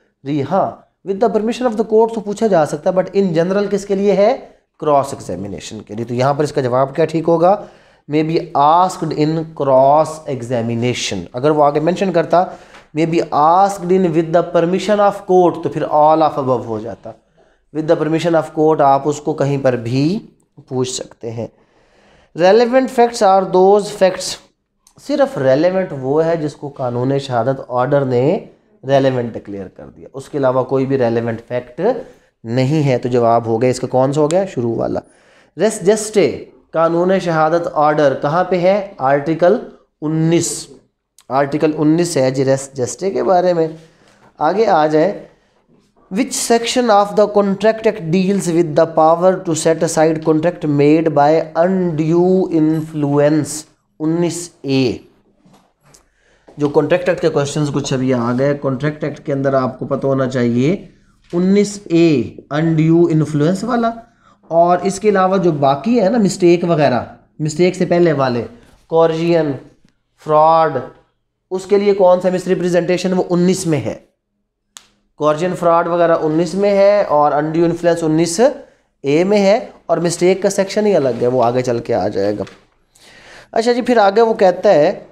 हाँ with the permission of the court तो पूछा जा सकता है, बट इन जनरल किसके लिए है? क्रॉस एग्जामिनेशन के लिए। तो यहाँ पर इसका जवाब क्या ठीक होगा? May be asked in cross examination. अगर वो आगे मेंशन करता may be asked in with the permission of court तो फिर ऑल ऑफ अबव हो जाता। With the permission of court आप उसको कहीं पर भी पूछ सकते हैं। Relevant facts are those facts. सिर्फ रेलेवेंट वो है जिसको कानून शहादत ऑर्डर ने रेलेवेंट डिक्लेयर कर दिया, उसके अलावा कोई भी रेलेवेंट फैक्ट नहीं है। तो जवाब हो गया इसका कौन सा हो गया? शुरू वाला। रेस जस्टे कानून शहादत ऑर्डर कहाँ पे है? आर्टिकल 19। आर्टिकल 19 है जी रेस जस्टे के बारे में। आगे आ जाए। Which section of the contract Act deals with the power to set aside contract made by undue influence? 19A। जो कॉन्ट्रैक्ट एक्ट के क्वेश्चंस कुछ अभी आ गए। कॉन्ट्रैक्ट एक्ट के अंदर आपको पता होना चाहिए 19A अनड्यू इन्फ्लुएंस वाला, और इसके अलावा जो बाकी है ना मिस्टेक वगैरह, मिस्टेक से पहले वाले कॉर्जियन, फ्रॉड, उसके लिए कौन सा मिसरिप्रेजेंटेशन वो 19 में है। कॉर्जियन फ्रॉड वगैरह 19 में है और अनड्यू इन्फ्लुएंस 19A में है, और मिस्टेक का सेक्शन ही अलग है, वो आगे चल के आ जाएगा। अच्छा जी, फिर आगे वो कहता है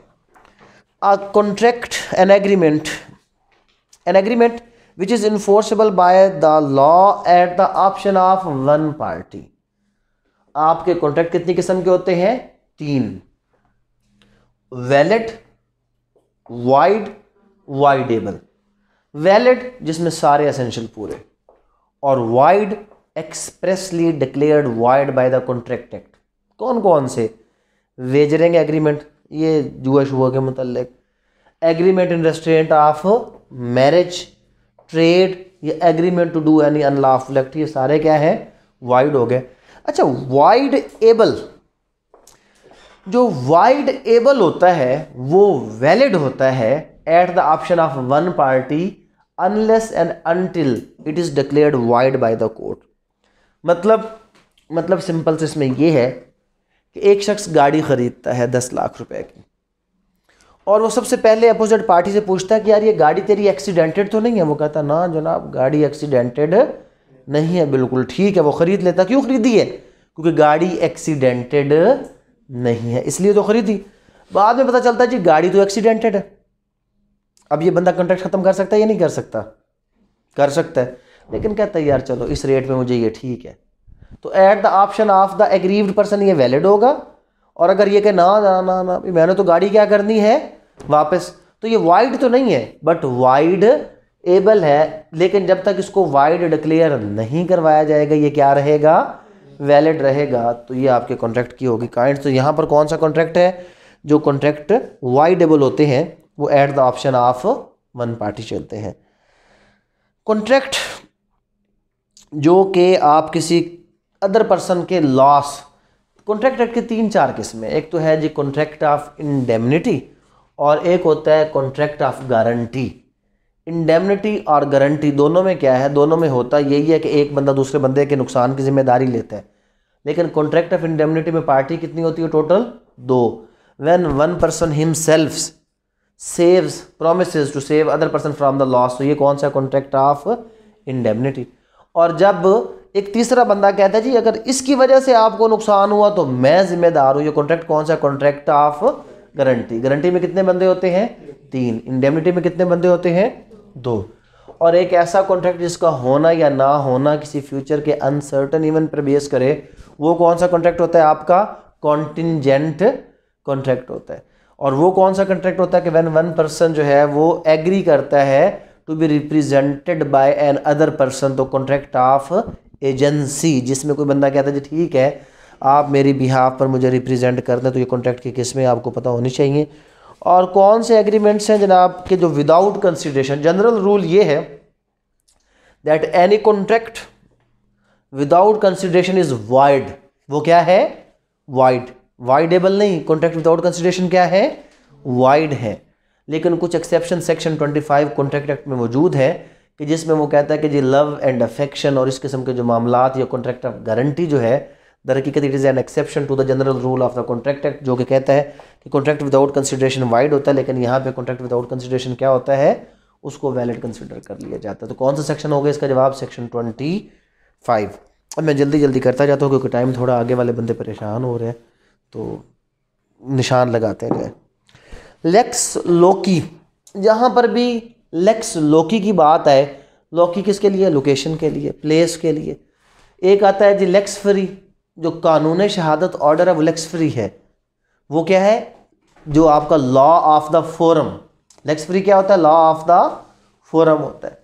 a contract an agreement which is enforceable by the law at the option of one party। आपके कॉन्ट्रैक्ट कितनी किस्म के होते हैं? 3। Valid, wide, voidable. वैलिड जिसमें सारे एसेंशियल पूरे, और void expressly declared void by the contract act. कौन कौन से? वेजरिंग एग्रीमेंट, ये जुआ शुआ के मुतल्लिक, agreement in restraint of marriage, trade, ये agreement to do any unlawful act, ये सारे क्या है? वाइड हो गए। अच्छा, वाइड एबल, जो वाइड एबल होता है वो वैलिड होता है at the option of one party unless and until it is declared void by the court. मतलब सिंपल से इसमें यह है कि एक शख्स गाड़ी खरीदता है 10 लाख रुपए की, और वो सबसे पहले अपोजिट पार्टी से पूछता है कि यार ये गाड़ी तेरी एक्सीडेंटेड तो नहीं है? वो कहता ना जनाब गाड़ी एक्सीडेंटेड नहीं है, बिल्कुल ठीक है। वो खरीद लेता। क्यों खरीदी है? क्योंकि गाड़ी एक्सीडेंटेड नहीं है इसलिए तो खरीदी। बाद में पता चलता है जी गाड़ी तो एक्सीडेंटेड है। अब ये बंदा कॉन्ट्रैक्ट खत्म कर सकता है या नहीं कर सकता? कर सकता है, लेकिन कहता है यार चलो इस रेट में मुझे ये ठीक है। तो eight the option of the aggrieved person ये वैलिड होगा। और अगर ये कहे ना ना ना ना मैंने तो गाड़ी क्या करनी है वापस, तो ये वाइड तो नहीं है बट वाइड एबल है। लेकिन जब तक इसको वाइड डिक्लेयर नहीं करवाया जाएगा ये क्या रहेगा? वैलिड रहेगा। तो ये आपके कॉन्ट्रैक्ट की होगी काइंड। तो यहाँ पर कौन सा कॉन्ट्रैक्ट है? जो कॉन्ट्रैक्ट वाइडेबल होते हैं वो eight the option of one party चलते हैं। कॉन्ट्रैक्ट जो कि आप किसी अदर पर्सन के लॉस, कॉन्ट्रैक्ट एक्ट की 3-4 किस्में। एक तो है जी कॉन्ट्रैक्ट ऑफ इंडेमनिटी, और एक होता है कॉन्ट्रैक्ट ऑफ गारंटी। इंडेमनिटी और गारंटी दोनों में क्या है? दोनों में होता यही है कि एक बंदा दूसरे बंदे के नुकसान की जिम्मेदारी लेता है। लेकिन कॉन्ट्रैक्ट ऑफ इंडेमनिटी में पार्टी कितनी होती है? Total 2। When one person himself saves promises to save other person from the loss, तो ये कौन सा? Contract of indemnity. और जब एक तीसरा बंदा कहता है जी अगर इसकी वजह से आपको नुकसान हुआ तो मैं जिम्मेदार हूं, ये कॉन्ट्रैक्ट कौन सा? Contract of guarantee. गारंटी में कितने बंदे होते हैं? 3। इंडेमनिटी में कितने बंदे होते हैं? 2। और एक ऐसा कॉन्ट्रैक्ट जिसका होना या ना होना किसी फ्यूचर के अनसर्टन इवेंट पर बेस करे, वो कौन सा कॉन्ट्रैक्ट होता है? आपका कॉन्टिंजेंट कॉन्ट्रैक्ट होता है। और वो कौन सा कॉन्ट्रैक्ट होता है कि व्हेन वन पर्सन जो है वो एग्री करता है to be represented by an other person, तो कॉन्ट्रैक्ट ऑफ एजेंसी, जिसमें कोई बंदा कहता है जी ठीक है आप मेरी बिहाफ पर मुझे रिप्रेजेंट कर दें, तो ये कॉन्ट्रैक्ट की किस्में आपको पता होनी चाहिए। और कौन से एग्रीमेंट्स हैं जनाब के जो विदाउट कंसिडरेशन, जनरल रूल ये है that any contract without consideration is wide. वो क्या है? वाइड, वाइडेबल नहीं। कॉन्ट्रैक्ट विदाउट कंसिडरेशन क्या है? वाइड है। लेकिन कुछ एक्सेप्शन सेक्शन 25 कॉन्ट्रैक्ट एक्ट में मौजूद है कि जिसमें वो कहता है कि जी लव एंड अफेक्शन और इस किस्म के जो मामलात या कॉन्ट्रैक्ट ऑफ गारंटी जो है दर हकीकत it is an exception to the general rule of the contract Act, जो कि कहता है कि कॉन्ट्रैक्ट विदाउट कंसिडरेशन वाइड होता है। लेकिन यहाँ पे कॉन्ट्रैक्ट विदाउट कंसिडरेशन क्या होता है? उसको वैलिड कंसिडर कर लिया जाता है। तो कौन सा सेक्शन होगा इसका जवाब? सेक्शन 25। अब मैं जल्दी जल्दी करता जाता हूँ क्योंकि टाइम थोड़ा आगे वाले बंदे परेशान हो रहे हैं, तो निशान लगाते गए। लेक्स लोकी, जहाँ पर भी लेक्स लोकी की बात आए, लोकी किसके लिए? लोकेशन के लिए, प्लेस के लिए। एक आता है जी लेक्स फ्री, जो कानून शहादत ऑर्डर है वो लेक्स फ्री है। वो क्या है? जो आपका law of the forum. Lex fori क्या होता है? लॉ ऑफ द फोरम होता है।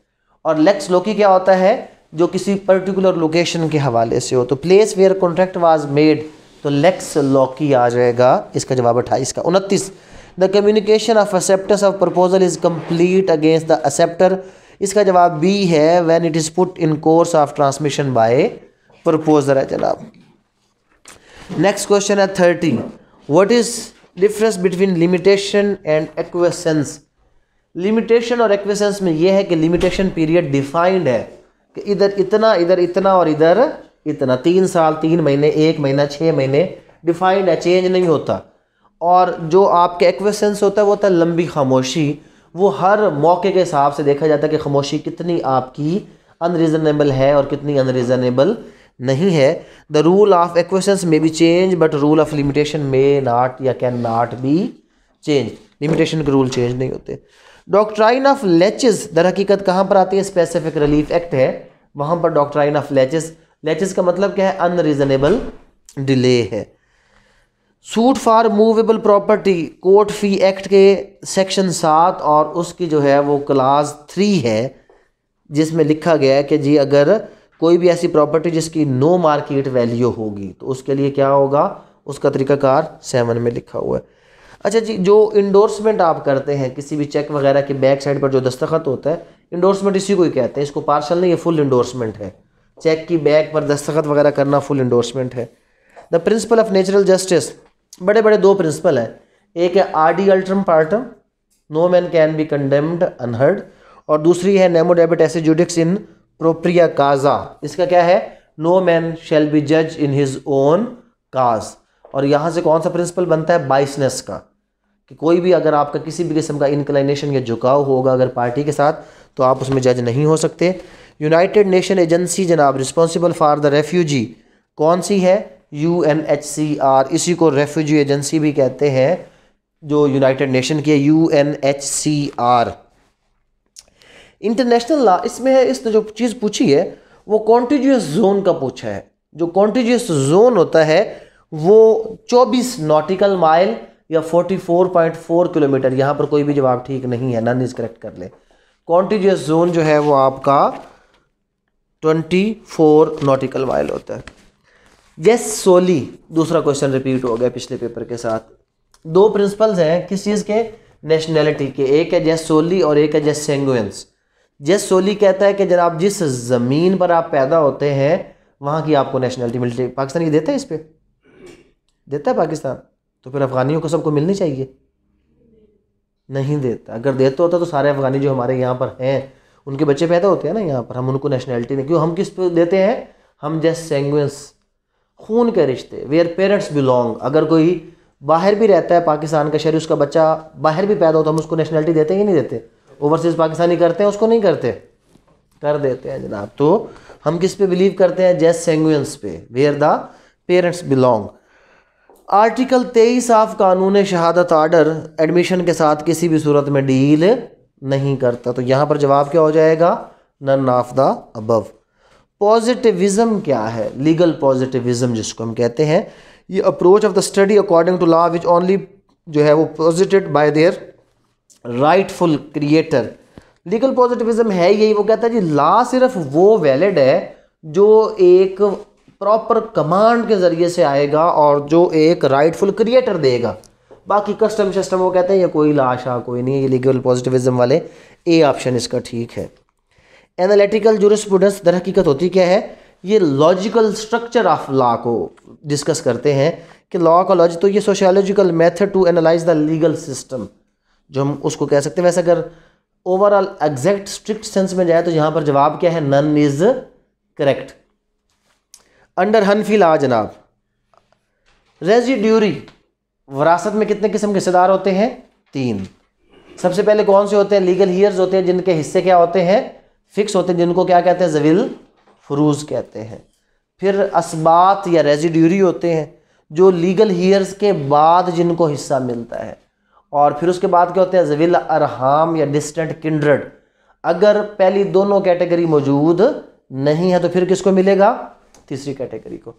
और लेक्स लोकी क्या होता है? जो किसी पर्टिकुलर लोकेशन के हवाले से हो। तो place where contract was made, तो लेक्स लोकी आ जाएगा। इसका जवाब 28 का। 29, the communication of acceptance of proposal is complete against the acceptor. इसका जवाब बी है, when it is put in course of transmission by proposer है जनाब। नेक्स्ट क्वेश्चन है 30, what is difference between limitation and acquiescence. Limitation और एक्विसेंस में यह है कि लिमिटेशन पीरियड डिफाइंड है कि इधर इतना, इधर इतना और इधर इतना। 3 साल, 3 महीने, 1 महीना, 6 महीने डिफाइंड है, चेंज नहीं होता। और जो आपके एक्विसेंस होता है वो होता है लंबी खामोशी। वो हर मौके के हिसाब से देखा जाता है कि खामोशी कितनी आपकी अनरीजनेबल है और कितनी अनरीजनेबल नहीं है। द रूल ऑफ एक्विसेंस में B change but rule of limitation में नॉट या can not B change. Limitation के रूल चेंज नहीं होते। डॉक्ट्राइन ऑफ लेचेस दर हकीकत कहाँ पर आती है? स्पेसिफिक रिलीफ एक्ट है, वहाँ पर डॉक्ट्राइन ऑफ लेचेस। लेचेस का मतलब क्या है? अनरीजनेबल डिले है। Suit for movable property court fee act के सेक्शन 7 और उसकी जो है वो क्लास 3 है, जिसमें लिखा गया है कि जी अगर कोई भी ऐसी प्रॉपर्टी जिसकी नो मार्केट वैल्यू होगी तो उसके लिए क्या होगा, उसका तरीकाकार 7 में लिखा हुआ है। अच्छा जी, जो इंडोर्समेंट आप करते हैं किसी भी चेक वगैरह के बैक साइड पर जो दस्तखत होता है, इंडोर्समेंट इसी को ही कहते हैं। इसको पार्शल नहीं, ये फुल इंडोर्समेंट है। चेक की बैक पर दस्तखत वगैरह करना फुल इंडोर्समेंट है। The principle of natural justice, बड़े बड़े 2 प्रिंसिपल हैं। एक है आरडी अल्ट्रम पार्टम, no man can be condemned unheard, और दूसरी है नेमो डेबिट एसे जुडिक्स इन प्रोप्रिया काजा। इसका क्या है, नो मैन शैल बी जज इन हिज ओन काज। और यहाँ से कौन सा प्रिंसिपल बनता है, बाइसनेस का, कि कोई भी अगर आपका किसी भी किस्म का इंक्लाइनेशन या झुकाव होगा अगर पार्टी के साथ, तो आप उसमें जज नहीं हो सकते। यूनाइटेड नेशन एजेंसी जनाब रिस्पॉन्सिबल फॉर द रेफ्यूजी, कौन सी है, UNHCR। इसी को रेफ्यूजी एजेंसी भी कहते हैं, जो यूनाइटेड नेशन की है, UNHCR। इंटरनेशनल लॉ, इसमें है, इस जो चीज़ पूछी है वो कॉन्टिजियस जोन का पूछा है। जो कॉन्टिजियस जोन होता है वो 24 नॉटिकल माइल या 44.4 किलोमीटर, यहाँ पर कोई भी जवाब ठीक नहीं है, नन इज करेक्ट कर ले। कॉन्टिजियस जोन जो है वो आपका 24 नॉटिकल माइल होता है। यस सोली, दूसरा क्वेश्चन रिपीट हो गया पिछले पेपर के साथ। 2 प्रिंसिपल्स हैं किस चीज़ के, नेशनैलिटी के, एक है जेस सोली और एक है जेस सेंगुएंस। जेस सोली कहता है कि जनाब जिस ज़मीन पर आप पैदा होते हैं वहाँ की आपको नेशनैलिटी मिलती है। पाकिस्तान ये देता है, इस पर देता है पाकिस्तान, तो फिर अफ़गानियों को सबको मिलनी चाहिए, नहीं देता। अगर देता होता तो सारे अफ़गानी जो हमारे यहाँ पर हैं उनके बच्चे पैदा होते हैं ना यहाँ पर, हम उनको नेशनैलिटी नहीं, क्यों हम किस पे देते हैं, हम जेस सेंगुएंस, खून के रिश्ते, वेयर पेरेंट्स बिलोंग। अगर कोई बाहर भी रहता है पाकिस्तान का शहरी, उसका बच्चा बाहर भी पैदा होता है, हम उसको नेशनैलिटी देते हैं कि नहीं देते, ओवरसीज़ पाकिस्तानी करते हैं उसको, नहीं करते, कर देते हैं जनाब। तो हम किस पे बिलीव करते हैं, जेस सेंगुएंस पे, where the parents belong. Article 23 of Qanun Shahadat order admission के साथ किसी भी सूरत में डील नहीं करता, तो यहाँ पर जवाब क्या हो जाएगा, none of the above. Positivism क्या है, लीगल पॉजिटिविज्म जिसको हम कहते हैं, ये approach of the study according to law which only जो है वो posited by their rightful creator. Legal positivism है यही, वो कहता है जी लॉ सिर्फ वो वैलिड है जो एक प्रॉपर कमांड के ज़रिए से आएगा और जो एक राइटफुल क्रिएटर देगा। बाकी कस्टम सिस्टम वो कहते हैं ये कोई लाशा कोई नहीं है, ये लीगल पॉजिटिविज्म वाले, ए ऑप्शन इसका ठीक है। एनालिटिकल जूरिस्प्रूडेंस दर हकीकत होती क्या है, ये लॉजिकल स्ट्रक्चर ऑफ लॉ को डिस्कस करते हैं कि लॉ का लॉजिक, तो ये sociological method to analyse the legal system जो हम उसको कह सकते हैं। वैसे अगर ओवरऑल एग्जैक्ट स्ट्रिक्ट सेंस में जाए तो यहाँ पर जवाब क्या है, none is correct. Under Hanafi law जनाब, रेजिड्यूरी वरासत में कितने किस्म के हिस्सेदार होते हैं, 3। सबसे पहले कौन से होते हैं, लीगल हियर्स होते हैं जिनके हिस्से क्या होते हैं, फिक्स होते हैं, जिनको क्या कहते हैं, जविल फुरूज कहते हैं। फिर असबात या रेजिड्यूरी होते हैं जो लीगल हियर्स के बाद जिनको हिस्सा मिलता है। और फिर उसके बाद क्या होते हैं, जविल अरहाम या डिस्टेंट किंड्रेड। अगर पहली दोनों कैटेगरी मौजूद नहीं है तो फिर किसको मिलेगा, तीसरी कैटेगरी को।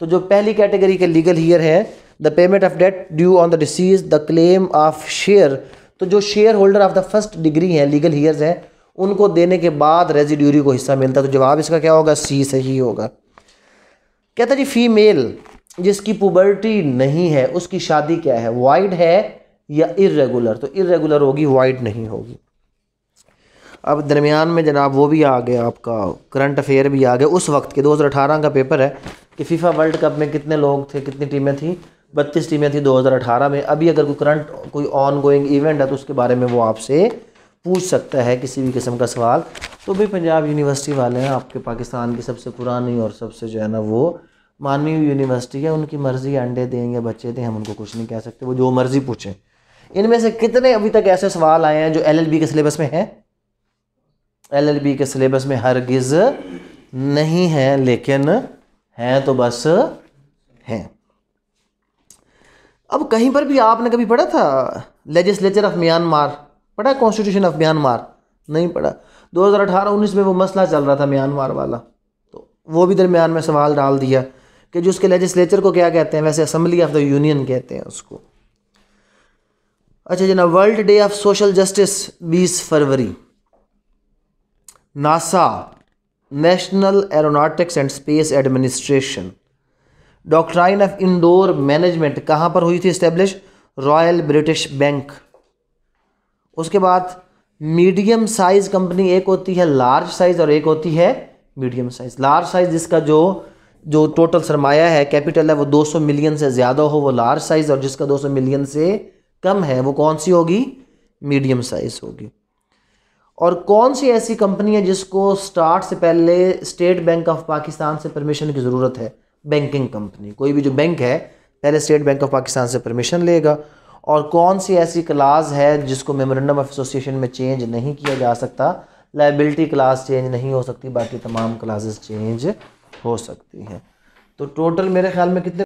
तो जो पहली कैटेगरी के लीगल हियर है, the payment of debt due on the deceased, the claim of share, तो जो share holder of the first degree हैं, लीगल हियर्स हैं, उनको देने के बाद रेजिड्यूरी को हिस्सा मिलता है। तो जवाब इसका क्या होगा, सी सही होगा। कहता जी फीमेल जिसकी पुबर्टी नहीं है उसकी शादी क्या है, वाइड है या इर्रेगुलर, तो इर्रेगुलर होगी, वाइड नहीं होगी। अब दरमियान में जनाब वो भी आ गया, आपका करंट अफेयर भी आ गया। उस वक्त के 2018 का पेपर है कि फीफा वर्ल्ड कप में कितने लोग थे, कितनी टीमें थी, 32 टीमें थी 2018 में। अभी अगर कोई करंट कोई ऑन गोइंग इवेंट है तो उसके बारे में वो आपसे पूछ सकता है किसी भी किस्म का सवाल। तो भाई पंजाब यूनिवर्सिटी वाले हैं, आपके पाकिस्तान की सबसे पुरानी और सबसे जो है ना वो मानवी यूनिवर्सिटी है, उनकी मर्ज़ी, अंडे देंगे बच्चे दें, हम उनको कुछ नहीं कह सकते, वो जो मर्ज़ी पूछें। इनमें से कितने अभी तक ऐसे सवाल आए हैं जो LLB के सिलेबस में हैं, LLB के सिलेबस में हरगिज़ नहीं है, लेकिन हैं तो बस हैं। अब कहीं पर भी आपने कभी पढ़ा था लेजिस्लेचर ऑफ म्यांमार, पढ़ा कॉन्स्टिट्यूशन ऑफ म्यांमार, नहीं पढ़ा। 2018-19 में वो मसला चल रहा था म्यांमार वाला, तो वो भी दरमियान में सवाल डाल दिया कि जो उसके लेजिस्लेचर को क्या कहते हैं, वैसे असेंबली ऑफ द यूनियन कहते हैं उसको। अच्छा जना, world day of social justice 20 February. NASA, national aeronautics and space administration, doctrine of indoor management कहाँ पर हुई थी इस्टेब्लिश? Royal British bank. उसके बाद मीडियम साइज कंपनी, एक होती है लार्ज साइज और एक होती है मीडियम साइज। लार्ज साइज जिसका जो टोटल सरमाया है, कैपिटल है, वो 200 मिलियन से ज़्यादा हो वो लार्ज साइज, और जिसका 200 मिलियन से कम है वो कौन सी होगी? मीडियम साइज होगी। और कौन सी ऐसी कंपनी है जिसको स्टार्ट से पहले स्टेट बैंक ऑफ पाकिस्तान से परमिशन की ज़रूरत है? Banking company. कोई भी जो बैंक है पहले स्टेट बैंक ऑफ पाकिस्तान से परमिशन लेगा। और कौन सी ऐसी क्लास है जिसको मेमोरेंडम ऑफ एसोसिएशन में चेंज नहीं किया जा सकता? लायबिलिटी क्लास चेंज नहीं हो सकती, बाकी तमाम क्लासेस चेंज हो सकती हैं। तो टोटल मेरे ख्याल में कितने